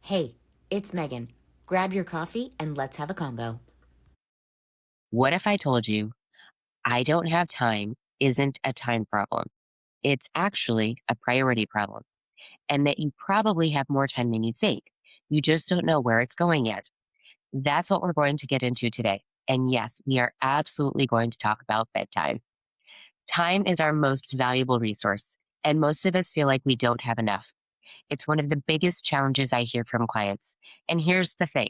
Hey, it's Megan. Grab your coffee and let's have a combo. What if I told you I don't have time isn't a time problem? It's actually a priority problem, and that you probably have more time than you think. You just don't know where it's going yet. That's what we're going to get into today. And yes, we are absolutely going to talk about bedtime. Time is our most valuable resource, and most of us feel like we don't have enough. It's one of the biggest challenges I hear from clients. And here's the thing.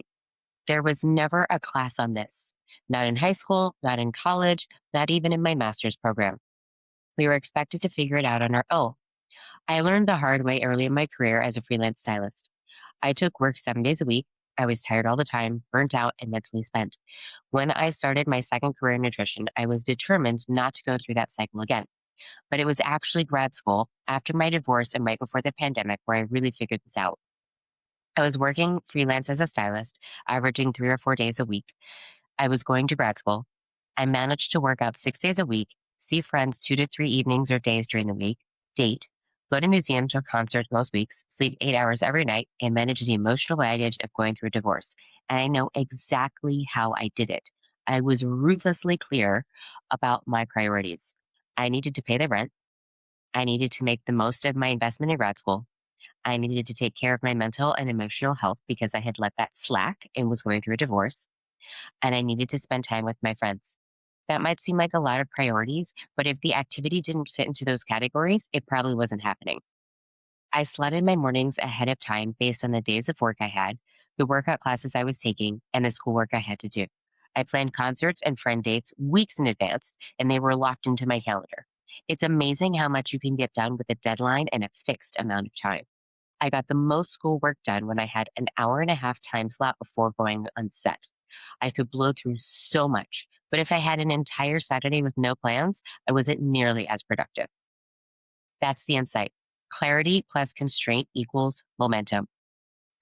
There was never a class on this. Not in high school, not in college, not even in my master's program. We were expected to figure it out on our own. I learned the hard way early in my career as a freelance stylist. I took work 7 days a week. I was tired all the time, burnt out, and mentally spent. When I started my second career in nutrition, I was determined not to go through that cycle again. But it was actually grad school after my divorce and right before the pandemic where I really figured this out. I was working freelance as a stylist, averaging 3 or 4 days a week. I was going to grad school. I managed to work out 6 days a week, see friends 2 to 3 evenings or days during the week, date, go to museums or concerts most weeks, sleep 8 hours every night, and manage the emotional baggage of going through a divorce. And I know exactly how I did it. I was ruthlessly clear about my priorities. I needed to pay the rent. I needed to make the most of my investment in grad school. I needed to take care of my mental and emotional health because I had let that slack and was going through a divorce, and I needed to spend time with my friends. That might seem like a lot of priorities, but if the activity didn't fit into those categories, it probably wasn't happening. I slotted my mornings ahead of time based on the days of work I had, the workout classes I was taking, and the schoolwork I had to do. I planned concerts and friend dates weeks in advance, and they were locked into my calendar. It's amazing how much you can get done with a deadline and a fixed amount of time. I got the most schoolwork done when I had an hour and a half time slot before going on set. I could blow through so much, but if I had an entire Saturday with no plans, I wasn't nearly as productive. That's the insight. Clarity plus constraint equals momentum.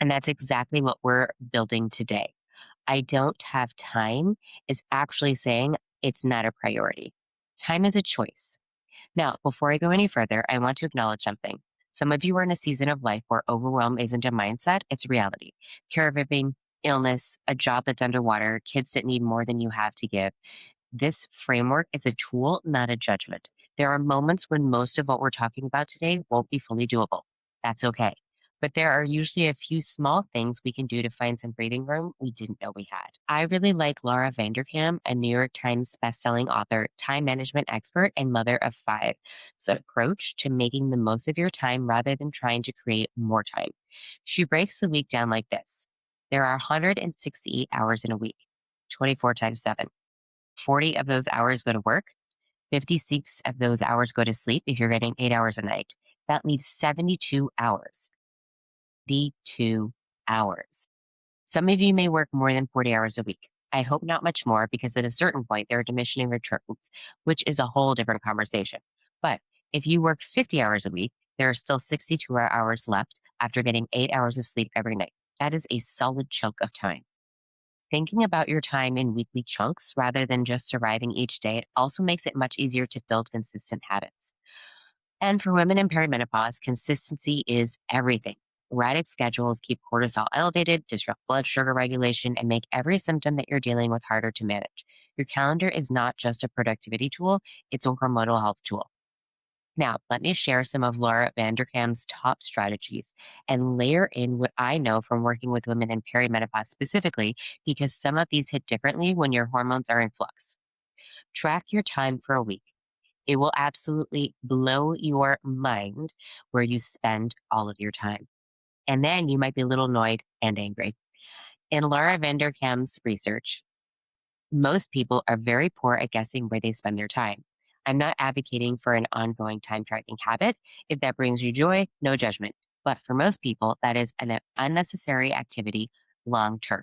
And that's exactly what we're building today. I don't have time is actually saying it's not a priority. Time is a choice. Now, before I go any further, I want to acknowledge something. Some of you are in a season of life where overwhelm isn't a mindset, it's reality. Caregiving, illness, a job that's underwater, kids that need more than you have to give. This framework is a tool, not a judgment. There are moments when most of what we're talking about today won't be fully doable. That's okay. But there are usually a few small things we can do to find some breathing room we didn't know we had. I really like Laura Vanderkam, a New York Times bestselling author, time management expert, and mother of five, approach to making the most of your time rather than trying to create more time. She breaks the week down like this. There are 168 hours in a week, 24 times 7. 40 of those hours go to work, 56 of those hours go to sleep if you're getting 8 hours a night. That leaves 72 hours. 2 hours. Some of you may work more than 40 hours a week. I hope not much more because at a certain point there are diminishing returns, which is a whole different conversation. But if you work 50 hours a week, there are still 62 hours left after getting 8 hours of sleep every night. That is a solid chunk of time. Thinking about your time in weekly chunks rather than just surviving each day also makes it much easier to build consistent habits. And for women in perimenopause, consistency is everything. Erratic schedules keep cortisol elevated, disrupt blood sugar regulation, and make every symptom that you're dealing with harder to manage. Your calendar is not just a productivity tool, it's a hormonal health tool. Now, let me share some of Laura Vanderkam's top strategies and layer in what I know from working with women in perimenopause specifically, because some of these hit differently when your hormones are in flux. Track your time for a week. It will absolutely blow your mind where you spend all of your time. And then you might be a little annoyed and angry. In Laura Vanderkam's research, most people are very poor at guessing where they spend their time. I'm not advocating for an ongoing time tracking habit. If that brings you joy, no judgment. But for most people, that is an unnecessary activity long term.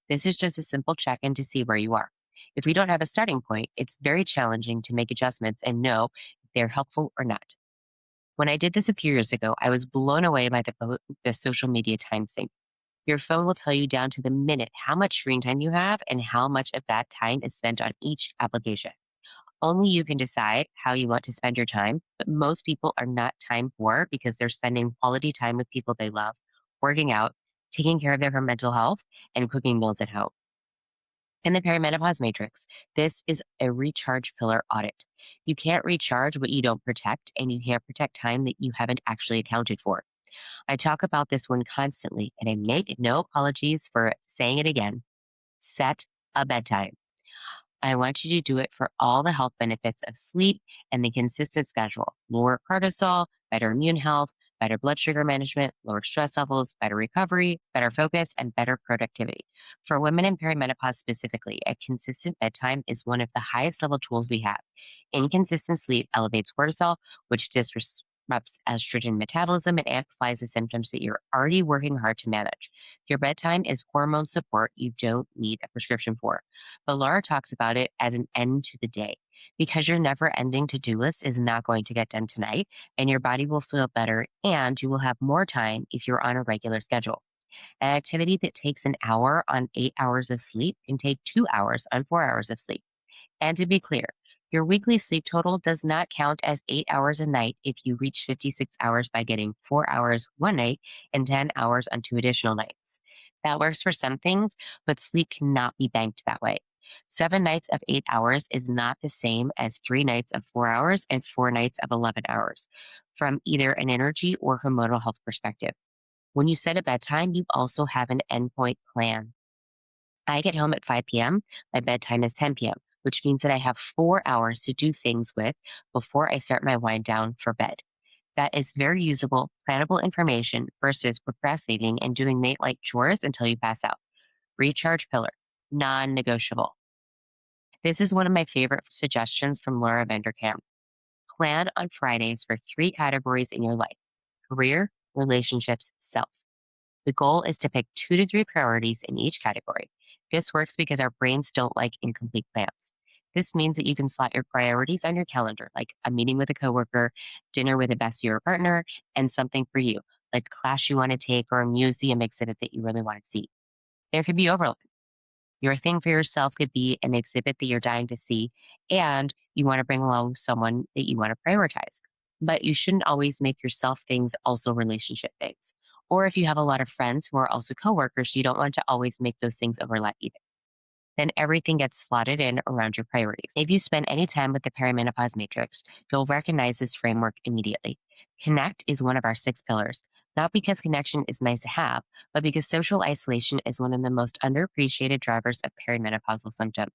This is just a simple check in to see where you are. If we don't have a starting point, it's very challenging to make adjustments and know if they're helpful or not. When I did this a few years ago, I was blown away by the social media time sync. Your phone will tell you down to the minute how much screen time you have and how much of that time is spent on each application. Only you can decide how you want to spend your time, but most people are not time poor because they're spending quality time with people they love, working out, taking care of their mental health, and cooking meals at home. In the perimenopause matrix, this is a recharge pillar audit. You can't recharge what you don't protect, and you can't protect time that you haven't actually accounted for. I talk about this one constantly, and I make no apologies for saying it again. Set a bedtime. I want you to do it for all the health benefits of sleep and the consistent schedule. Lower cortisol, better immune health, better blood sugar management, lower stress levels, better recovery, better focus, and better productivity. For women in perimenopause specifically, a consistent bedtime is one of the highest level tools we have. Inconsistent sleep elevates cortisol, which disrupts estrogen metabolism and amplifies the symptoms that you're already working hard to manage. Your bedtime is hormone support you don't need a prescription for. But Laura talks about it as an end to the day because your never ending to do list is not going to get done tonight, and your body will feel better and you will have more time if you're on a regular schedule. An activity that takes an hour on 8 hours of sleep can take 2 hours on 4 hours of sleep. And to be clear, your weekly sleep total does not count as 8 hours a night if you reach 56 hours by getting 4 hours one night and 10 hours on two additional nights. That works for some things, but sleep cannot be banked that way. 7 nights of 8 hours is not the same as 3 nights of 4 hours and 4 nights of 11 hours from either an energy or hormonal health perspective. When you set a bedtime, you also have an endpoint plan. I get home at 5 p.m. My bedtime is 10 p.m., which means that I have 4 hours to do things with before I start my wind down for bed. That is very usable, plannable information versus procrastinating and doing night-like chores until you pass out. Recharge pillar, non negotiable. This is one of my favorite suggestions from Laura Vanderkam. Plan on Fridays for three categories in your life: career, relationships, self. The goal is to pick 2 to 3 priorities in each category. This works because our brains don't like incomplete plans. This means that you can slot your priorities on your calendar, like a meeting with a coworker, dinner with a bestie or partner, and something for you, like a class you want to take or a museum exhibit that you really want to see. There could be overlap. Your thing for yourself could be an exhibit that you're dying to see, and you want to bring along someone that you want to prioritize. But you shouldn't always make yourself things also relationship things. Or if you have a lot of friends who are also coworkers, you don't want to always make those things overlap either. Then everything gets slotted in around your priorities. If you spend any time with the perimenopause matrix, you'll recognize this framework immediately. Connect is one of our 6 pillars, not because connection is nice to have, but because social isolation is one of the most underappreciated drivers of perimenopausal symptoms.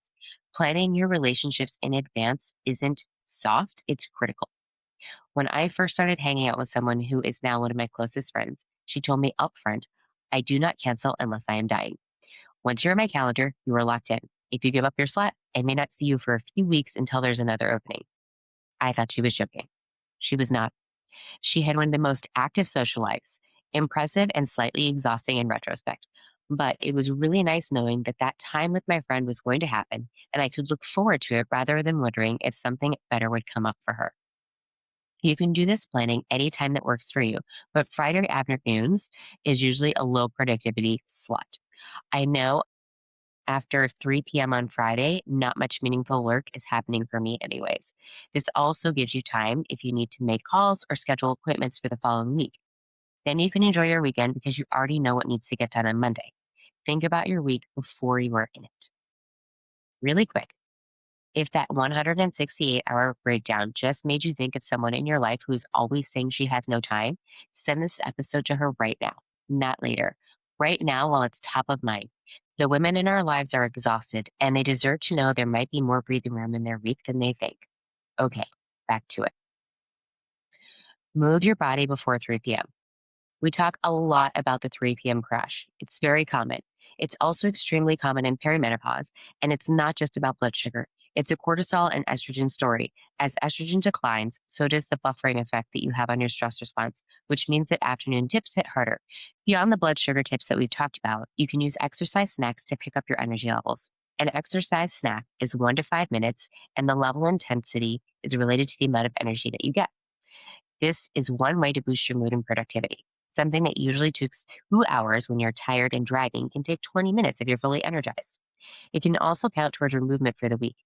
Planning your relationships in advance isn't soft, it's critical. When I first started hanging out with someone who is now one of my closest friends, she told me upfront, I do not cancel unless I am dying. Once you're in my calendar, you are locked in. If you give up your slot, I may not see you for a few weeks until there's another opening. I thought she was joking. She was not. She had one of the most active social lives, impressive and slightly exhausting in retrospect. But it was really nice knowing that that time with my friend was going to happen and I could look forward to it rather than wondering if something better would come up for her. You can do this planning anytime that works for you, but Friday afternoons is usually a low productivity slot. I know after 3 p.m. on Friday, not much meaningful work is happening for me, anyways. This also gives you time if you need to make calls or schedule appointments for the following week. Then you can enjoy your weekend because you already know what needs to get done on Monday. Think about your week before you are in it. Really quick. If that 168-hour breakdown just made you think of someone in your life who's always saying she has no time, send this episode to her right now, not later. Right now, while it's top of mind. The women in our lives are exhausted, and they deserve to know there might be more breathing room in their week than they think. Okay, back to it. Move your body before 3 p.m. We talk a lot about the 3 p.m. crash. It's very common. It's also extremely common in perimenopause, and it's not just about blood sugar. It's a cortisol and estrogen story. As estrogen declines, so does the buffering effect that you have on your stress response, which means that afternoon tips hit harder. Beyond the blood sugar tips that we've talked about, you can use exercise snacks to pick up your energy levels. An exercise snack is 1 to 5 minutes, and the level intensity is related to the amount of energy that you get. This is one way to boost your mood and productivity. Something that usually takes 2 hours when you're tired and dragging can take 20 minutes if you're fully energized. It can also count towards your movement for the week.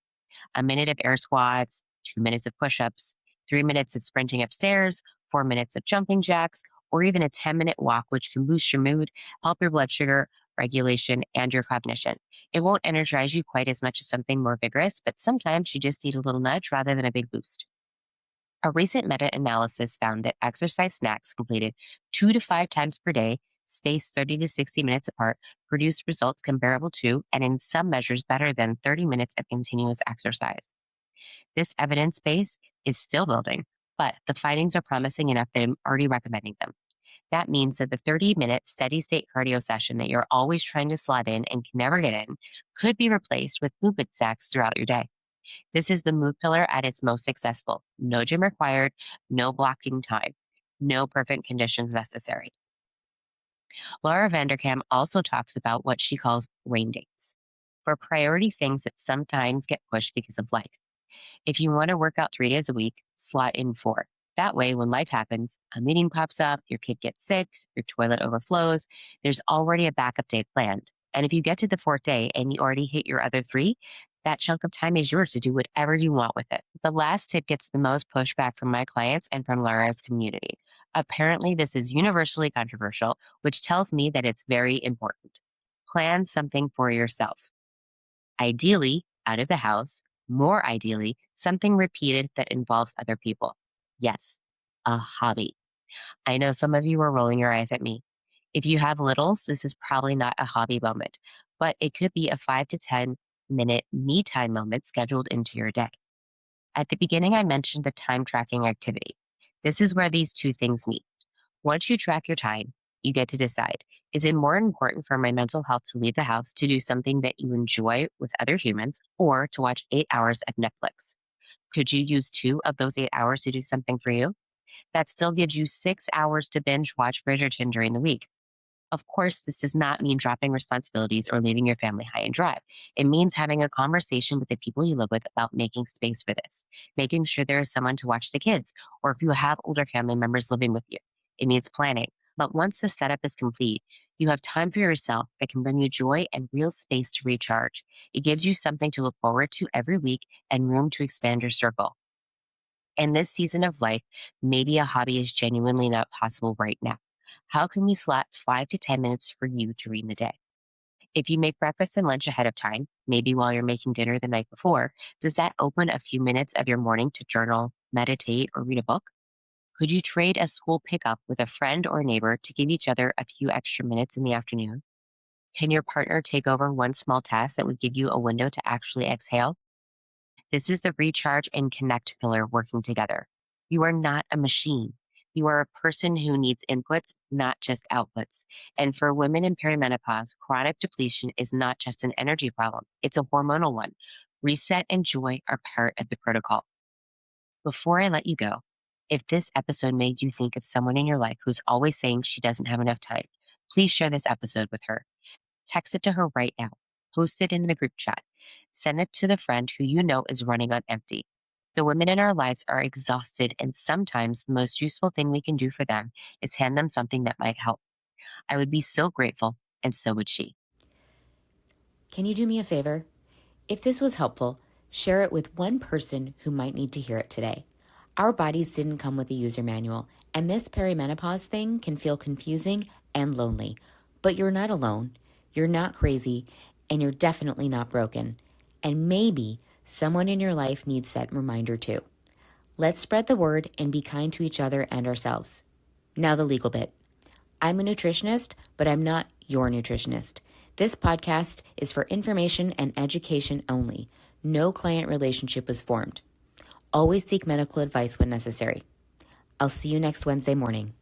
A minute of air squats, 2 minutes of push ups, 3 minutes of sprinting upstairs, 4 minutes of jumping jacks, or even a 10-minute walk, which can boost your mood, help your blood sugar regulation, and your cognition. It won't energize you quite as much as something more vigorous, but sometimes you just need a little nudge rather than a big boost. A recent meta analysis found that exercise snacks completed 2 to 5 times per day, spaced 30 to 60 minutes apart, produced results comparable to, and in some measures better than, 30 minutes of continuous exercise. This evidence base is still building, but the findings are promising enough that I'm already recommending them. That means that the 30-minute steady state cardio session that you're always trying to slot in and can never get in could be replaced with movement snacks throughout your day. This is the mood pillar at its most successful. No gym required, no blocking time, no perfect conditions necessary. Laura Vanderkam also talks about what she calls rain dates for priority things that sometimes get pushed because of life. If you want to work out 3 days a week, slot in 4. That way, when life happens, a meeting pops up, your kid gets sick, your toilet overflows, there's already a backup day planned. And if you get to the 4th day and you already hit your other 3, that chunk of time is yours to do whatever you want with it. The last tip gets the most pushback from my clients and from Laura's community. Apparently, this is universally controversial, which tells me that it's very important. Plan something for yourself. Ideally, out of the house, more ideally, something repeated that involves other people. Yes, a hobby. I know some of you are rolling your eyes at me. If you have littles, this is probably not a hobby moment, but it could be a 5 to 10 minute me time moment scheduled into your day. At the beginning, I mentioned the time tracking activity. This is where these two things meet. Once you track your time, you get to decide, is it more important for my mental health to leave the house to do something that you enjoy with other humans or to watch 8 hours of Netflix? Could you use 2 of those 8 hours to do something for you? That still gives you 6 hours to binge watch Bridgerton during the week. Of course, this does not mean dropping responsibilities or leaving your family high and dry. It means having a conversation with the people you live with about making space for this, making sure there is someone to watch the kids, or if you have older family members living with you. It means planning. But once the setup is complete, you have time for yourself that can bring you joy and real space to recharge. It gives you something to look forward to every week and room to expand your circle. In this season of life, maybe a hobby is genuinely not possible right now. How can we slot 5 to 10 minutes for you during the day? If you make breakfast and lunch ahead of time, maybe while you're making dinner the night before, does that open a few minutes of your morning to journal, meditate, or read a book? Could you trade a school pickup with a friend or neighbor to give each other a few extra minutes in the afternoon? Can your partner take over one small task that would give you a window to actually exhale? This is the recharge and connect pillar working together. You are not a machine. You are a person who needs inputs, not just outputs. And for women in perimenopause, chronic depletion is not just an energy problem, it's a hormonal one. Reset and joy are part of the protocol. Before I let you go, if this episode made you think of someone in your life who's always saying she doesn't have enough time, please share this episode with her. Text it to her right now. Post it in the group chat. Send it to the friend who you know is running on empty. The women in our lives are exhausted, and sometimes the most useful thing we can do for them is hand them something that might help. I would be so grateful, and so would she. Can you do me a favor? If this was helpful, share it with one person who might need to hear it today. Our bodies didn't come with a user manual, and this perimenopause thing can feel confusing and lonely. But you're not alone, you're not crazy, and you're definitely not broken. And maybe someone in your life needs that reminder too. Let's spread the word and be kind to each other and ourselves. Now the legal bit. I'm a nutritionist, but I'm not your nutritionist. This podcast is for information and education only. No client relationship was formed. Always seek medical advice when necessary. I'll see you next Wednesday morning.